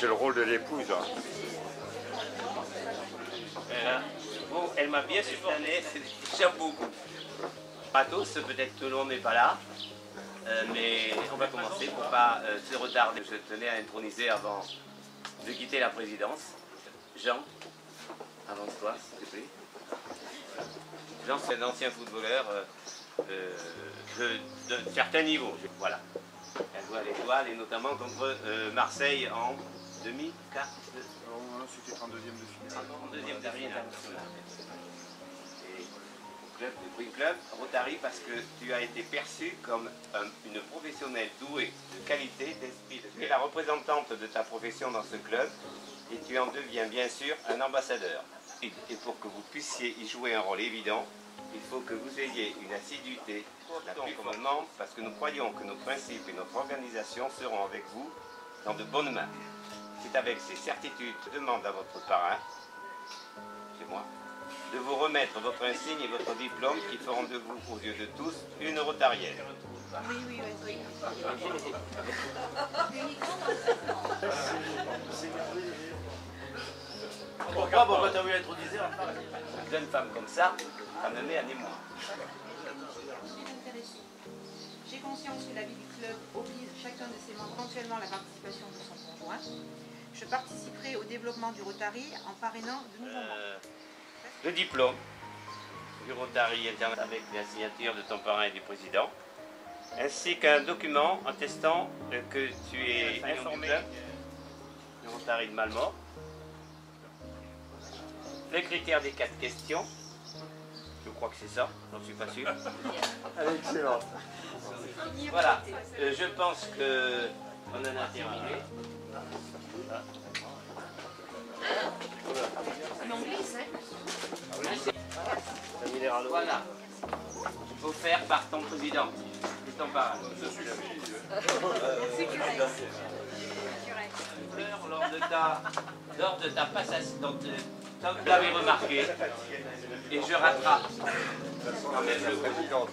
c'est le rôle de l'épouse. Hein. Bon, elle m'a bien supporté, j'aime beaucoup. Pas tous, peut-être tout le monde n'est pas là, mais on va commencer pour pas se retarder. Je tenais à introniser avant de quitter la présidence. Jean, avance-toi s'il te plaît. Jean, c'est un ancien footballeur de certains niveaux. Voilà. Elle joue à l'Étoile et notamment contre Marseille en demi-quart. C'était 32e de finale. 32e de finale. Et au Green Club, Rotary, parce que tu as été perçue comme une professionnelle douée de qualité, d'esprit. Tu es la représentante de ta profession dans ce club et tu en deviens bien sûr un ambassadeur. Et pour que vous puissiez y jouer un rôle évident, il faut que vous ayez une assiduité la plus fortement, parce que nous croyons que nos principes et notre organisation seront avec vous dans de bonnes mains. C'est avec ces certitudes que je demande à votre parrain, c'est moi, de vous remettre votre insigne et votre diplôme qui feront de vous, aux yeux de tous, une rotarienne. Oui. Pourquoi tu as voulu introduire une jeune femme comme ça me met à émoi. J'ai conscience que la vie du club oblige chacun de ses membres éventuellement à la participation de son conjoint. Je participerai au développement du Rotary en parrainant de nouveaux membres. Le diplôme du Rotary International avec la signature de ton parrain et du président, ainsi qu'un document attestant que tu es informé du Rotary de Malmort. Les critères des 4 questions, je crois que c'est ça, j'en suis pas sûr. Elle est excellente. Voilà, je pense qu'on en a terminé. Voilà, offert par ton président et ton parrain. Je suis lors de ta passation, donc comme vous l'avez remarqué, et je rattrape quand même le coup.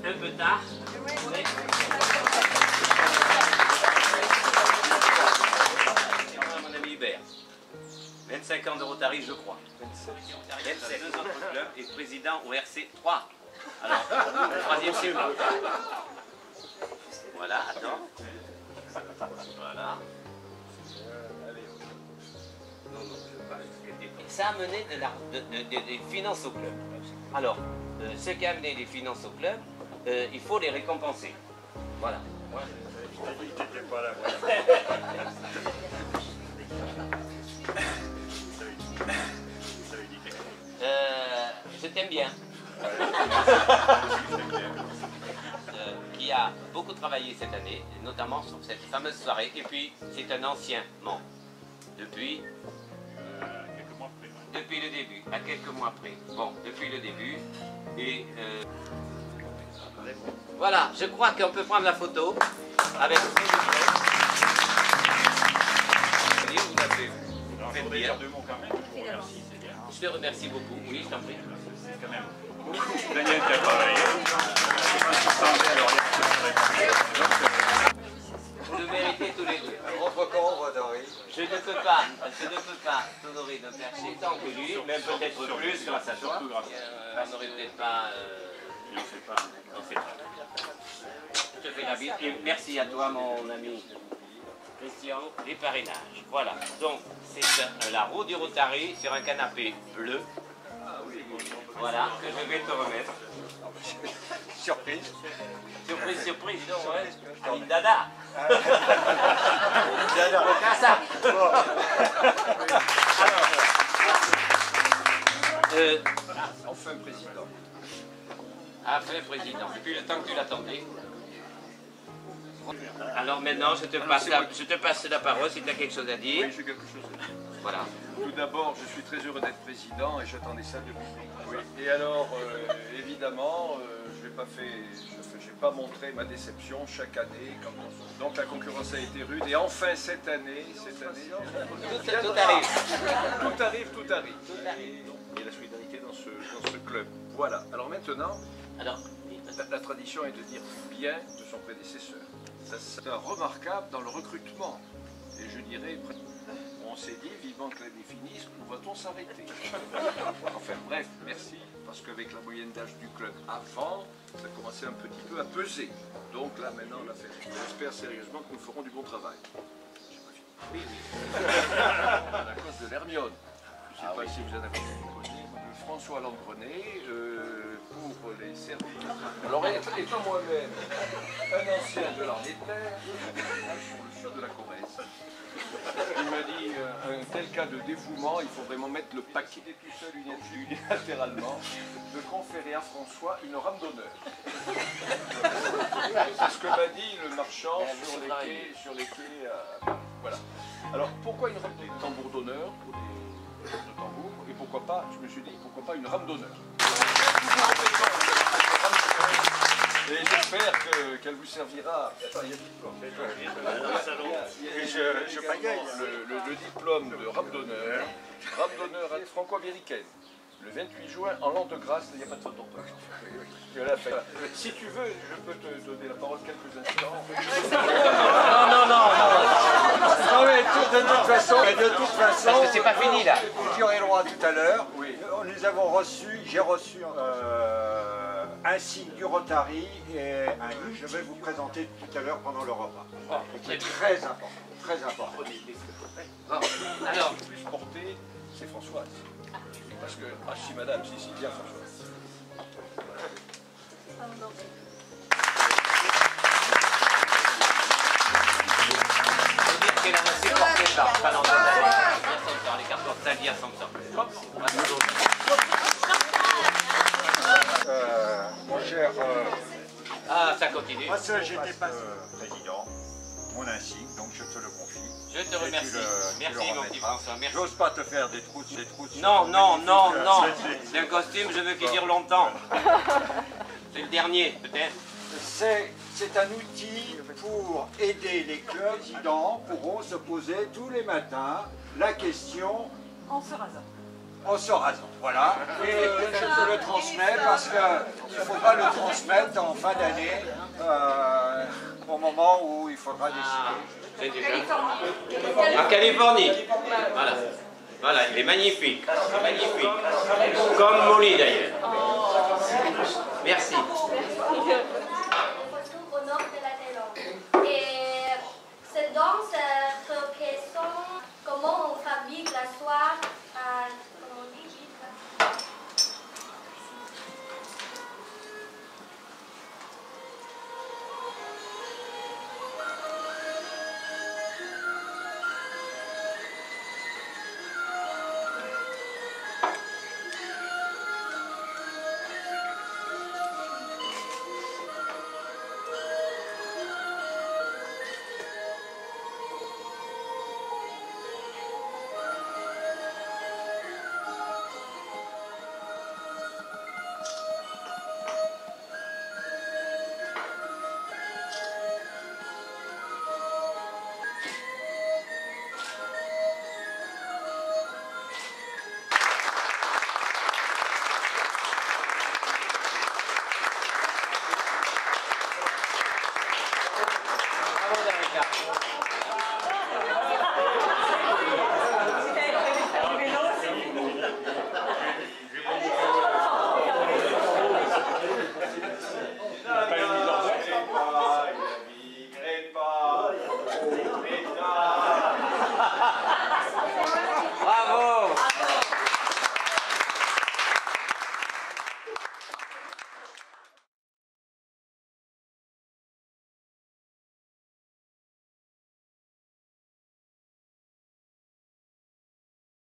Un peu tard, mais... mon ami Hubert, 25 ans de Rotary, je crois. 27 2 autres clubs et président au RC 3. Alors, le troisième, c'est pas. Voilà, attends. Voilà. Ça a amené des finances au club. Alors, ce qui a amené des finances au club, il faut les récompenser. Voilà. Je t'aime bien. Qui a beaucoup travaillé cette année, notamment sur cette fameuse soirée. Et puis, c'est un ancien membre. Depuis le début, à quelques mois près. Bon, depuis le début. Et voilà, je crois qu'on peut prendre la photo avec vous. Vous avez fait bien. Je te remercie beaucoup. Oui, je t'en prie. Quand même. Daniel qui a travaillé. Vous le méritez tous les deux. Je ne peux pas t'honorer d'un percher tant que lui, même peut-être plus grâce à toi. On n'aurait peut-être pas... Et on fait pas. Je te fais la bise et merci à toi mon ami Christian, les parrainages. Voilà, donc c'est la roue du Rotary sur un canapé bleu. Voilà, que je vais te remettre. Surprise. Surprise, dis donc, ouais. Avec Dada. Dada. Ça. Alors, Enfin président. enfin président, depuis le temps que tu l'attendais. Alors maintenant, je te passe la parole si tu as quelque chose à dire. Oui, j'ai quelque chose à dire. Voilà. Tout d'abord, je suis très heureux d'être président et j'attendais ça depuis longtemps. Oui. Et alors, évidemment, je n'ai pas montré ma déception chaque année. Donc la concurrence a été rude. Et enfin, cette année Tout arrive. Tout arrive. Et la solidarité dans ce club. Voilà. Alors maintenant, Alors, la tradition est de dire bien de son prédécesseur. C'est remarquable dans le recrutement. Et je dirais, on s'est dit, vivement que l'année finisse, où va-t-on s'arrêter? Enfin bref, merci, parce qu'avec la moyenne d'âge du club avant, ça commençait un petit peu à peser. Donc là, maintenant, on a fait. J'espère sérieusement que nous ferons du bon travail. J'ai pas fini. À cause de l'Hermione. Je ne sais pas si vous en avez connu. François Langrenet pour les services. Alors étant moi-même un ancien de l'armée de terre, sur le sud de la Corrèze, il m'a dit un tel cas de dévouement, il faut vraiment mettre le paquet tout seul unilatéralement, de conférer à François une rame d'honneur. C'est ce que m'a dit le marchand sur les quais. Voilà. Alors pourquoi une rame de tambour d'honneur pour des de tambour, et pourquoi pas, je me suis dit, pourquoi pas une rame d'honneur. Et j'espère qu'elle vous servira. Attends, il y a Je pagaille. le diplôme de rame d'honneur franco-américaine. Le 28 juin, en l'an de grâce, il n'y a pas de faute d'orthographe. Si tu veux, je peux te donner la parole quelques instants. Non mais de toute façon, Parce que c'est pas fini là. vous y aurez le droit tout à l'heure. Oui. Nous avons reçu, j'ai reçu un signe du Rotary et un livre. Je vais vous présenter tout à l'heure pendant le repas. C'est très important, très important. Alors, le plus porté, c'est Françoise. Parce que, ah si madame, si, bien Françoise. Faut dire qu'elle a assez porté par Valentin Daniel. Les cartes portalières sont Mon cher, Ah, ça continue. moi seul j'étais pas président, mon insigne, donc je te le confie. Je te remercie. Merci mon petit François, merci. J'ose pas te faire des trousses. Non. C'est un costume, je veux qu'il dure longtemps. C'est le dernier, peut-être. C'est un outil pour aider les clubs. Les présidents pourront se poser tous les matins la question En se rasant. en se rasant. Voilà. Et je te le transmets parce qu'il ne faut pas le transmettre en fin d'année, au moment où il faudra décider. En Californie. Voilà. Voilà, il est magnifique. Magnifique. Comme Molly d'ailleurs. Merci. Au nord de la Thaïlande. Et cette danse représente comment on fabrique la soie, comment on dit, Bravo, Danica.